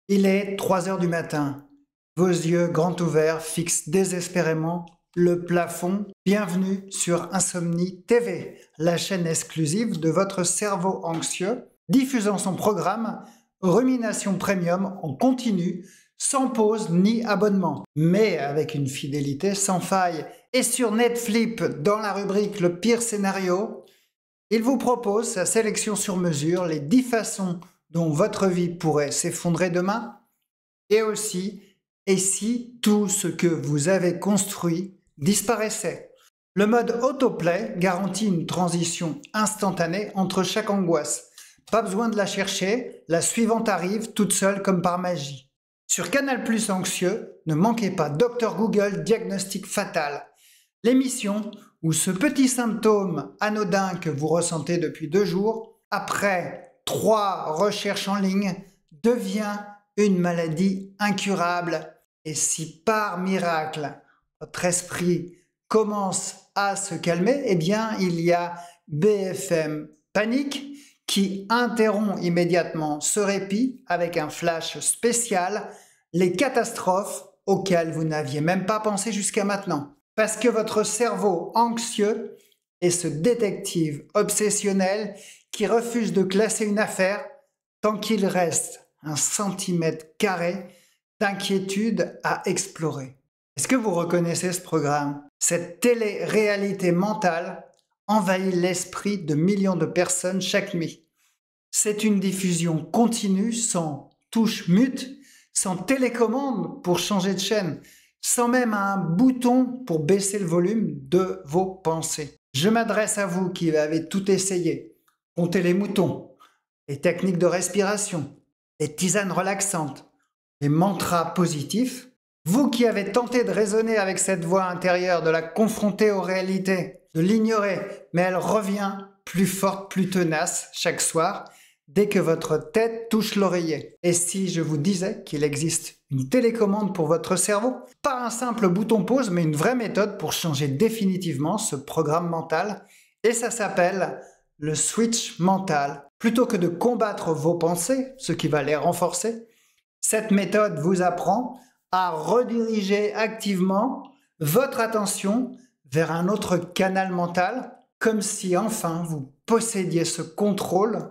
Il est 3 heures du matin. Vos yeux grands ouverts fixent désespérément le plafond. Bienvenue sur Insomnie TV, la chaîne exclusive de votre cerveau anxieux, diffusant son programme Rumination Premium en continu, sans pause ni abonnement, mais avec une fidélité sans faille. Et sur Netflix, dans la rubrique Le pire scénario, il vous propose sa sélection sur mesure, les 10 façons dont votre vie pourrait s'effondrer demain, et aussi, et si tout ce que vous avez construit disparaissait. Le mode autoplay garantit une transition instantanée entre chaque angoisse. Pas besoin de la chercher, la suivante arrive toute seule comme par magie. Sur Canal+ Anxieux, ne manquez pas Dr Google Diagnostic Fatal, l'émission où ce petit symptôme anodin que vous ressentez depuis 2 jours, après 3 recherches en ligne, devient une maladie incurable. Et si par miracle, votre esprit commence à se calmer, eh bien, il y a BFM Panique qui interrompt immédiatement ce répit avec un flash spécial, les catastrophes auxquelles vous n'aviez même pas pensé jusqu'à maintenant. Parce que votre cerveau anxieux est ce détective obsessionnel qui refuse de classer une affaire tant qu'il reste 1 cm² d'inquiétude à explorer. Est-ce que vous reconnaissez ce programme? Cette télé-réalité mentale envahit l'esprit de millions de personnes chaque nuit. C'est une diffusion continue, sans touche mute, sans télécommande pour changer de chaîne, sans même un bouton pour baisser le volume de vos pensées. Je m'adresse à vous qui avez tout essayé. Comptez les moutons, les techniques de respiration, les tisanes relaxantes, les mantras positifs. Vous qui avez tenté de raisonner avec cette voix intérieure, de la confronter aux réalités, de l'ignorer, mais elle revient plus forte, plus tenace chaque soir, dès que votre tête touche l'oreiller. Et si je vous disais qu'il existe une télécommande pour votre cerveau? Pas un simple bouton pause, mais une vraie méthode pour changer définitivement ce programme mental. Et ça s'appelle le switch mental. Plutôt que de combattre vos pensées, ce qui va les renforcer, cette méthode vous apprend à rediriger activement votre attention vers un autre canal mental, comme si enfin vous possédiez ce contrôle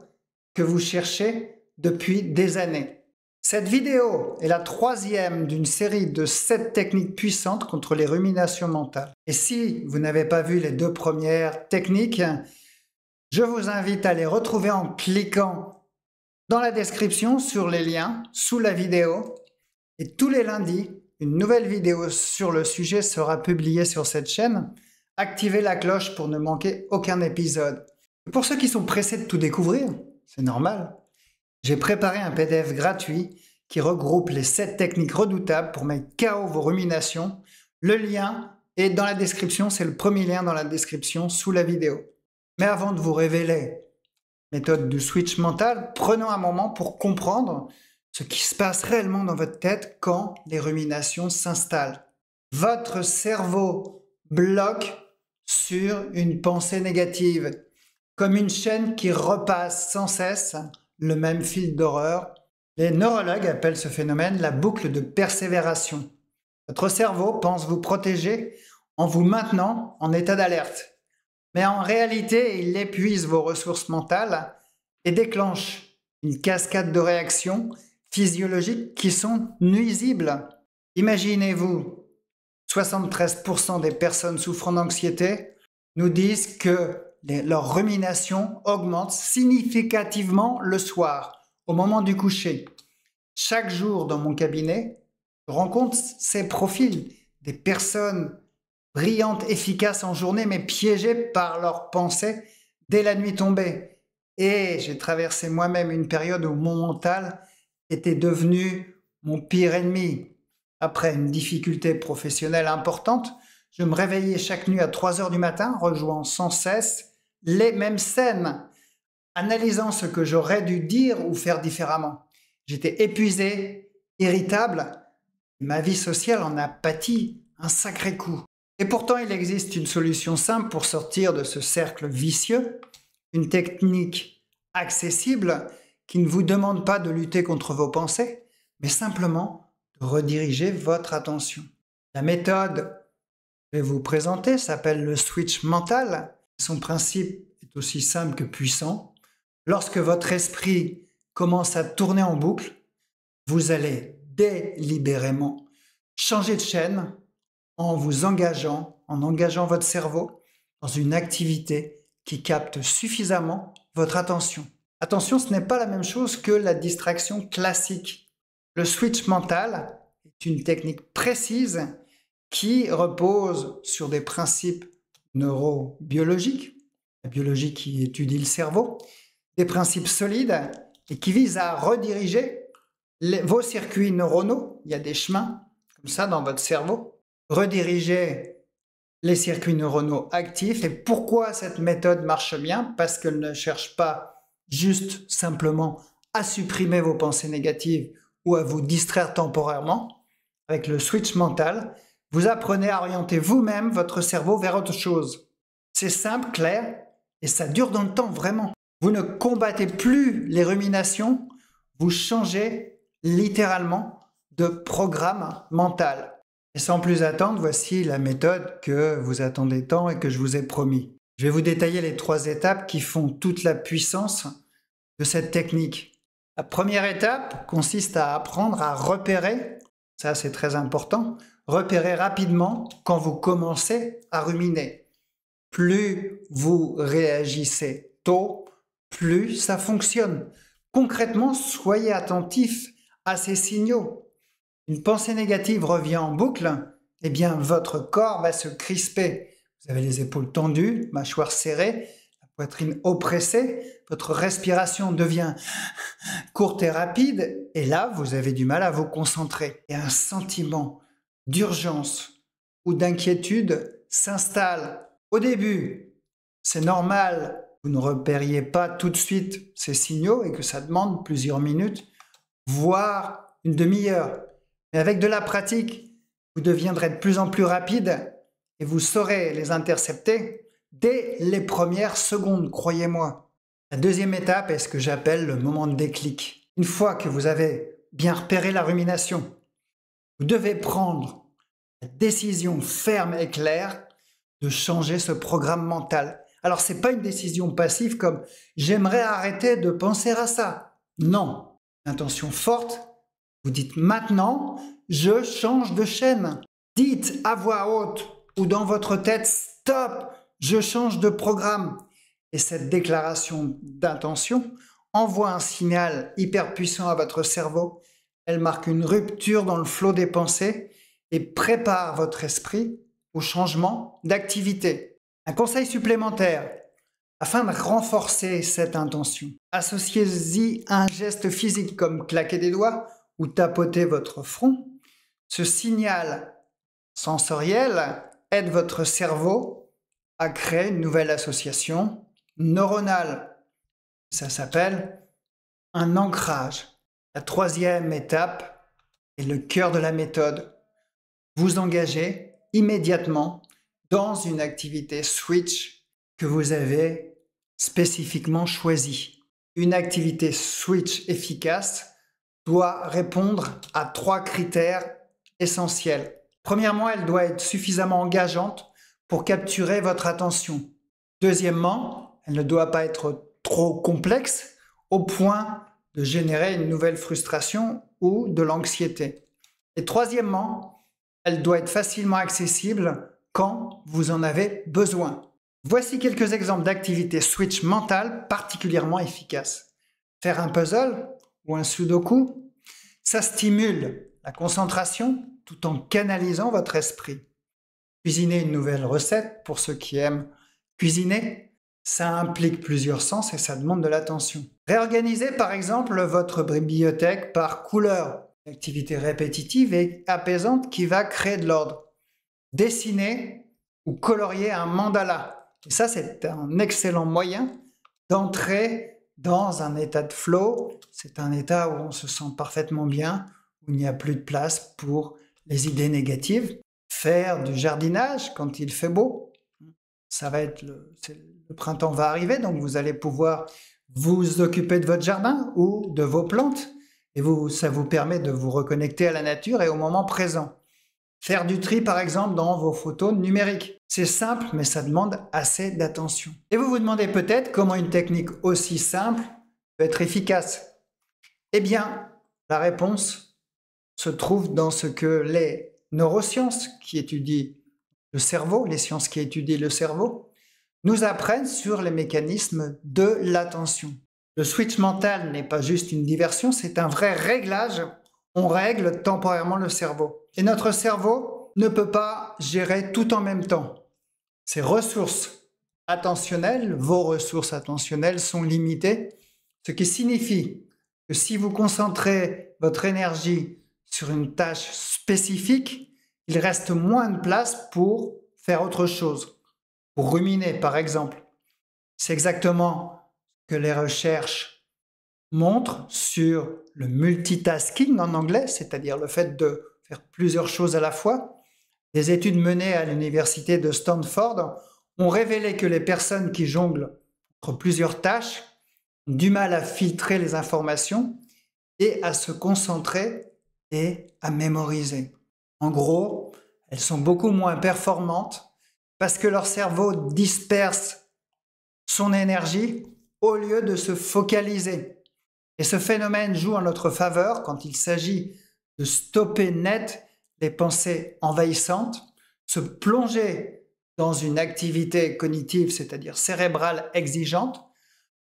que vous cherchez depuis des années. Cette vidéo est la 3e d'une série de 7 techniques puissantes contre les ruminations mentales. Et si vous n'avez pas vu les 2 premières techniques, je vous invite à les retrouver en cliquant dans la description sur les liens sous la vidéo. Et tous les lundis, une nouvelle vidéo sur le sujet sera publiée sur cette chaîne. Activez la cloche pour ne manquer aucun épisode. Et pour ceux qui sont pressés de tout découvrir, c'est normal, j'ai préparé un PDF gratuit qui regroupe les 7 techniques redoutables pour mettre KO vos ruminations. Le lien est dans la description, c'est le premier lien dans la description sous la vidéo. Mais avant de vous révéler la méthode du switch mental, prenons un moment pour comprendre ce qui se passe réellement dans votre tête quand les ruminations s'installent. Votre cerveau bloque sur une pensée négative, comme une chaîne qui repasse sans cesse le même fil d'horreur. Les neurologues appellent ce phénomène la boucle de persévération. Votre cerveau pense vous protéger en vous maintenant en état d'alerte. Mais en réalité, il épuise vos ressources mentales et déclenche une cascade de réactions physiologiques qui sont nuisibles. Imaginez-vous, 73% des personnes souffrant d'anxiété nous disent que leur rumination augmente significativement le soir, au moment du coucher. Chaque jour dans mon cabinet, je rencontre ces profils, des personnes brillantes, efficaces en journée, mais piégées par leurs pensées dès la nuit tombée. Et j'ai traversé moi-même une période où mon mental était devenu mon pire ennemi. Après une difficulté professionnelle importante, je me réveillais chaque nuit à 3 heures du matin, rejouant sans cesse les mêmes scènes, analysant ce que j'aurais dû dire ou faire différemment. J'étais épuisé, irritable, ma vie sociale en a pâti un sacré coup. Et pourtant, il existe une solution simple pour sortir de ce cercle vicieux, une technique accessible qui ne vous demande pas de lutter contre vos pensées, mais simplement de rediriger votre attention. La méthode que je vais vous présenter s'appelle le switch mental. Son principe est aussi simple que puissant. Lorsque votre esprit commence à tourner en boucle, vous allez délibérément changer de chaîne en engageant votre cerveau dans une activité qui capte suffisamment votre attention. Attention, ce n'est pas la même chose que la distraction classique. Le switch mental est une technique précise qui repose sur des principes neurobiologiques, la biologie qui étudie le cerveau, des principes solides et qui visent à rediriger vos circuits neuronaux. Il y a des chemins comme ça dans votre cerveau. Rediriger les circuits neuronaux actifs. Et pourquoi cette méthode marche bien? Parce qu'elle ne cherche pas juste simplement à supprimer vos pensées négatives ou à vous distraire temporairement. Avec le switch mental, vous apprenez à orienter vous-même votre cerveau vers autre chose. C'est simple, clair, et ça dure dans le temps vraiment. Vous ne combattez plus les ruminations, vous changez littéralement de programme mental. Et sans plus attendre, voici la méthode que vous attendez tant et que je vous ai promis. Je vais vous détailler les 3 étapes qui font toute la puissance de cette technique. La première étape consiste à apprendre à repérer, ça c'est très important, repérer rapidement quand vous commencez à ruminer. Plus vous réagissez tôt, plus ça fonctionne. Concrètement, soyez attentif à ces signaux. Une pensée négative revient en boucle, eh bien votre corps va se crisper. Vous avez les épaules tendues, mâchoire serrée, la poitrine oppressée, votre respiration devient courte et rapide, et là vous avez du mal à vous concentrer. Et un sentiment d'urgence ou d'inquiétude s'installe. Au début, c'est normal, vous ne repériez pas tout de suite ces signaux et que ça demande plusieurs minutes, voire une demi-heure. Mais avec de la pratique, vous deviendrez de plus en plus rapide et vous saurez les intercepter dès les premières secondes, croyez-moi. La deuxième étape est ce que j'appelle le moment de déclic. Une fois que vous avez bien repéré la rumination, vous devez prendre la décision ferme et claire de changer ce programme mental. Alors, ce n'est pas une décision passive comme « j'aimerais arrêter de penser à ça ». Non, intention forte. Vous dites maintenant, je change de chaîne. Dites à voix haute ou dans votre tête, stop, je change de programme. Et cette déclaration d'intention envoie un signal hyper puissant à votre cerveau. Elle marque une rupture dans le flot des pensées et prépare votre esprit au changement d'activité. Un conseil supplémentaire, afin de renforcer cette intention, associez-y un geste physique comme claquer des doigts ou tapoter votre front. Ce signal sensoriel aide votre cerveau à créer une nouvelle association neuronale. Ça s'appelle un ancrage. La troisième étape est le cœur de la méthode. Vous engagez immédiatement dans une activité switch que vous avez spécifiquement choisie. Une activité switch efficace doit répondre à 3 critères essentiels. Premièrement, elle doit être suffisamment engageante pour capturer votre attention. Deuxièmement, elle ne doit pas être trop complexe au point de générer une nouvelle frustration ou de l'anxiété. Et troisièmement, elle doit être facilement accessible quand vous en avez besoin. Voici quelques exemples d'activités switch mentales particulièrement efficaces. Faire un puzzle ou un sudoku, ça stimule la concentration tout en canalisant votre esprit. Cuisiner une nouvelle recette, pour ceux qui aiment cuisiner, ça implique plusieurs sens et ça demande de l'attention. Réorganisez par exemple votre bibliothèque par couleur, une activité répétitive et apaisante qui va créer de l'ordre. Dessiner ou colorier un mandala. Et ça, c'est un excellent moyen d'entrer dans un état de flow. C'est un état où on se sent parfaitement bien, où il n'y a plus de place pour les idées négatives. Faire du jardinage quand il fait beau. Ça va être le printemps va arriver, donc vous allez pouvoir vous occuper de votre jardin ou de vos plantes. Et ça vous permet de vous reconnecter à la nature et au moment présent. Faire du tri, par exemple, dans vos photos numériques. C'est simple, mais ça demande assez d'attention. Et vous vous demandez peut-être comment une technique aussi simple peut être efficace. Eh bien, la réponse se trouve dans ce que les neurosciences qui étudient le cerveau, les sciences qui étudient le cerveau, nous apprennent sur les mécanismes de l'attention. Le switch mental n'est pas juste une diversion, c'est un vrai réglage. On règle temporairement le cerveau. Et notre cerveau ne peut pas gérer tout en même temps. Ses ressources attentionnelles, vos ressources attentionnelles sont limitées, ce qui signifie que si vous concentrez votre énergie sur une tâche spécifique, il reste moins de place pour faire autre chose, pour ruminer par exemple. C'est exactement ce que les recherches montrent sur le multitasking en anglais, c'est-à-dire le fait de faire plusieurs choses à la fois. Des études menées à l'université de Stanford ont révélé que les personnes qui jonglent entre plusieurs tâches ont du mal à filtrer les informations et à se concentrer et à mémoriser. En gros, elles sont beaucoup moins performantes parce que leur cerveau disperse son énergie au lieu de se focaliser. Et ce phénomène joue en notre faveur quand il s'agit de stopper net les pensées envahissantes, se plonger dans une activité cognitive, c'est-à-dire cérébrale exigeante,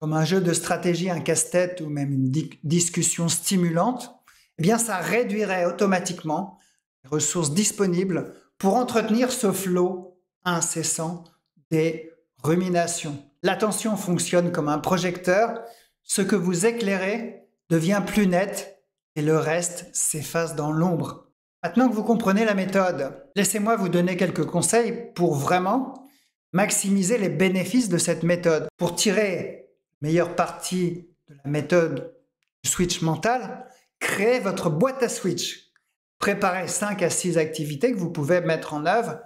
comme un jeu de stratégie, un casse-tête ou même une discussion stimulante, eh bien ça réduirait automatiquement les ressources disponibles pour entretenir ce flot incessant des ruminations. L'attention fonctionne comme un projecteur. Ce que vous éclairez devient plus net et le reste s'efface dans l'ombre. Maintenant que vous comprenez la méthode, laissez-moi vous donner quelques conseils pour vraiment maximiser les bénéfices de cette méthode. Pour tirer la meilleure partie de la méthode du switch mental, créez votre boîte à switch. Préparez 5 à 6 activités que vous pouvez mettre en œuvre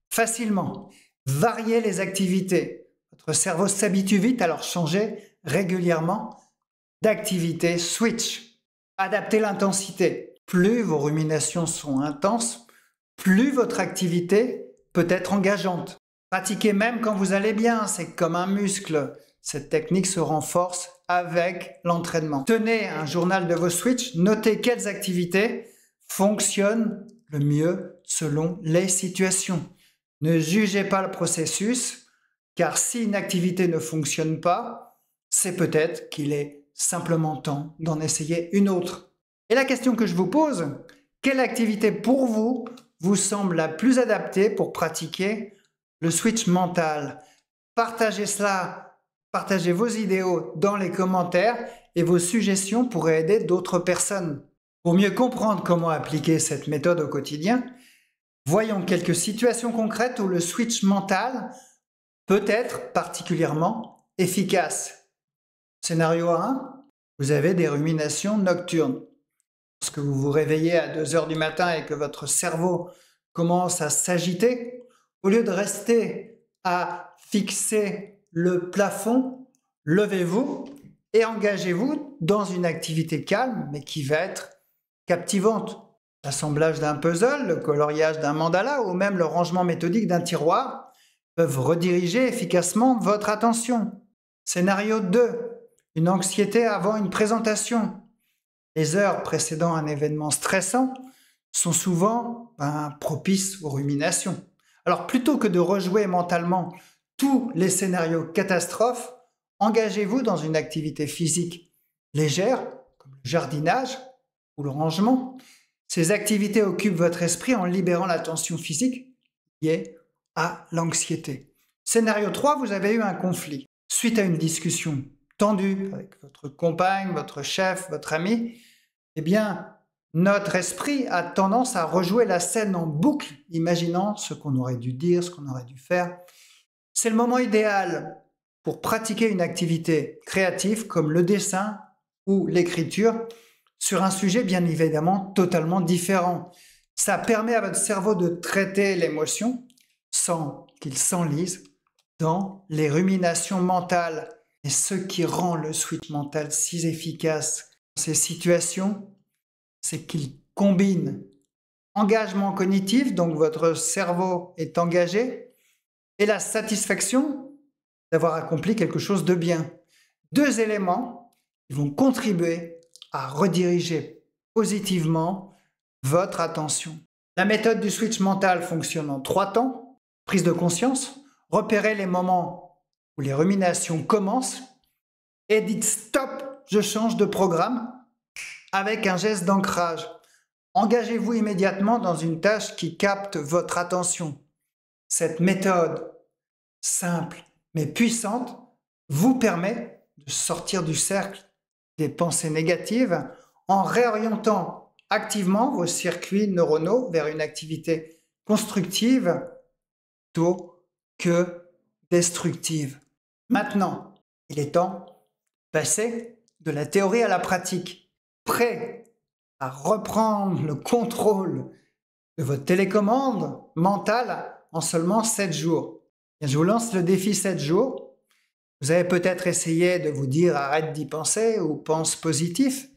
facilement. Variez les activités. Votre cerveau s'habitue vite, alors changez régulièrement d'activité switch. Adaptez l'intensité. Plus vos ruminations sont intenses, plus votre activité peut être engageante. Pratiquez même quand vous allez bien, c'est comme un muscle. Cette technique se renforce avec l'entraînement. Tenez un journal de vos switches, notez quelles activités fonctionnent le mieux selon les situations. Ne jugez pas le processus, car si une activité ne fonctionne pas, c'est peut-être qu'il est simplement temps d'en essayer une autre. Et la question que je vous pose, quelle activité pour vous vous semble la plus adaptée pour pratiquer le switch mental? Partagez cela, partagez vos idéaux dans les commentaires et vos suggestions pourraient aider d'autres personnes. Pour mieux comprendre comment appliquer cette méthode au quotidien, voyons quelques situations concrètes où le switch mental peut être particulièrement efficace. Scénario 1, vous avez des ruminations nocturnes. Lorsque vous vous réveillez à 2 heures du matin et que votre cerveau commence à s'agiter, au lieu de rester à fixer le plafond, levez-vous et engagez-vous dans une activité calme mais qui va être captivante. L'assemblage d'un puzzle, le coloriage d'un mandala ou même le rangement méthodique d'un tiroir peuvent rediriger efficacement votre attention. Scénario 2, une anxiété avant une présentation. Les heures précédant un événement stressant sont souvent propices aux ruminations. Alors plutôt que de rejouer mentalement tous les scénarios catastrophes, engagez-vous dans une activité physique légère, comme le jardinage ou le rangement. Ces activités occupent votre esprit en libérant la tension physique liée à l'anxiété. Scénario 3, vous avez eu un conflit. Suite à une discussion tendue avec votre compagne, votre chef, votre ami, eh bien, notre esprit a tendance à rejouer la scène en boucle, imaginant ce qu'on aurait dû dire, ce qu'on aurait dû faire. C'est le moment idéal pour pratiquer une activité créative comme le dessin ou l'écriture sur un sujet bien évidemment totalement différent. Ça permet à votre cerveau de traiter l'émotion sans qu'il s'enlise dans les ruminations mentales. Et ce qui rend le switch mental si efficace dans ces situations, c'est qu'il combine engagement cognitif, donc votre cerveau est engagé, et la satisfaction d'avoir accompli quelque chose de bien. Deux éléments qui vont contribuer à rediriger positivement votre attention. La méthode du switch mental fonctionne en 3 temps. Prise de conscience, repérez les moments où les ruminations commencent et dites stop, je change de programme avec un geste d'ancrage. Engagez-vous immédiatement dans une tâche qui capte votre attention. Cette méthode simple mais puissante vous permet de sortir du cercle des pensées négatives en réorientant activement vos circuits neuronaux vers une activité constructive plutôt que destructive. Maintenant, il est temps de passer de la théorie à la pratique. Prêt à reprendre le contrôle de votre télécommande mentale en seulement 7 jours. Je vous lance le défi 7 jours. Vous avez peut-être essayé de vous dire arrête d'y penser ou pense positif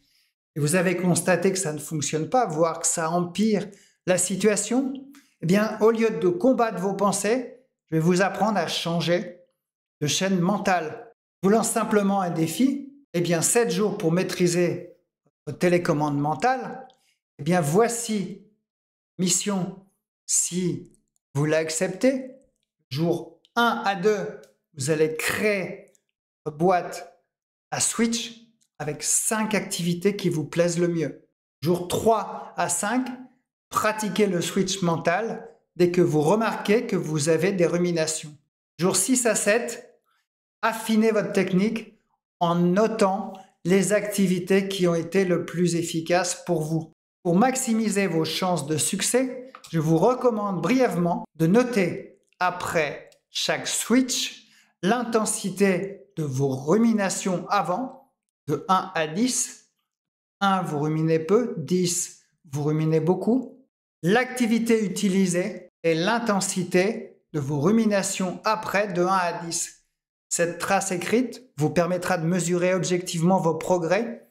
et vous avez constaté que ça ne fonctionne pas, voire que ça empire la situation. Eh bien, au lieu de combattre vos pensées, je vais vous apprendre à changer de chaîne mentale. Je vous lance simplement un défi. Eh bien, 7 jours pour maîtriser votre télécommande mentale. Eh bien, voici mission si vous l'acceptez. Jour 1 à 2, vous allez créer votre boîte à switch avec 5 activités qui vous plaisent le mieux. Jour 3 à 5, pratiquez le switch mental dès que vous remarquez que vous avez des ruminations. Jour 6 à 7, affinez votre technique en notant les activités qui ont été le plus efficaces pour vous. Pour maximiser vos chances de succès, je vous recommande brièvement de noter après chaque switch l'intensité de vos ruminations avant, de 1 à 10. 1, vous ruminez peu, 10, vous ruminez beaucoup. L'activité utilisée et l'intensité de vos ruminations après, de 1 à 10. Cette trace écrite vous permettra de mesurer objectivement vos progrès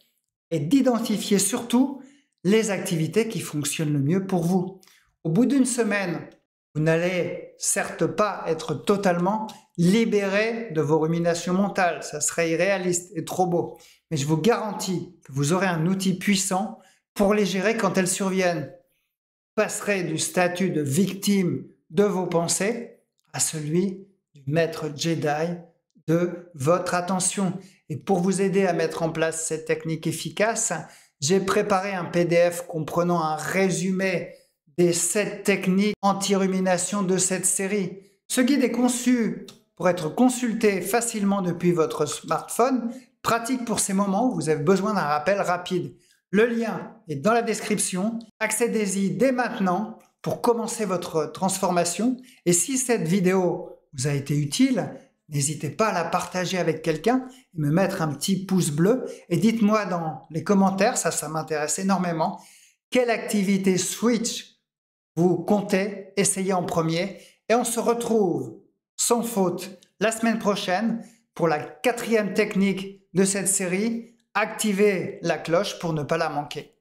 et d'identifier surtout les activités qui fonctionnent le mieux pour vous. Au bout d'une semaine, vous n'allez certes pas être totalement libéré de vos ruminations mentales, ça serait irréaliste et trop beau, mais je vous garantis que vous aurez un outil puissant pour les gérer quand elles surviennent. Vous passerez du statut de victime de vos pensées à celui du maître Jedi de votre attention. Et pour vous aider à mettre en place cette technique efficace, j'ai préparé un PDF comprenant un résumé des 7 techniques anti-rumination de cette série. Ce guide est conçu pour être consulté facilement depuis votre smartphone, pratique pour ces moments où vous avez besoin d'un rappel rapide. Le lien est dans la description. Accédez-y dès maintenant pour commencer votre transformation. Et si cette vidéo vous a été utile, n'hésitez pas à la partager avec quelqu'un et me mettre un petit pouce bleu. Et dites-moi dans les commentaires, ça m'intéresse énormément, quelle activité switch vous comptez essayer en premier. Et on se retrouve sans faute la semaine prochaine pour la 4e technique de cette série. Activez la cloche pour ne pas la manquer.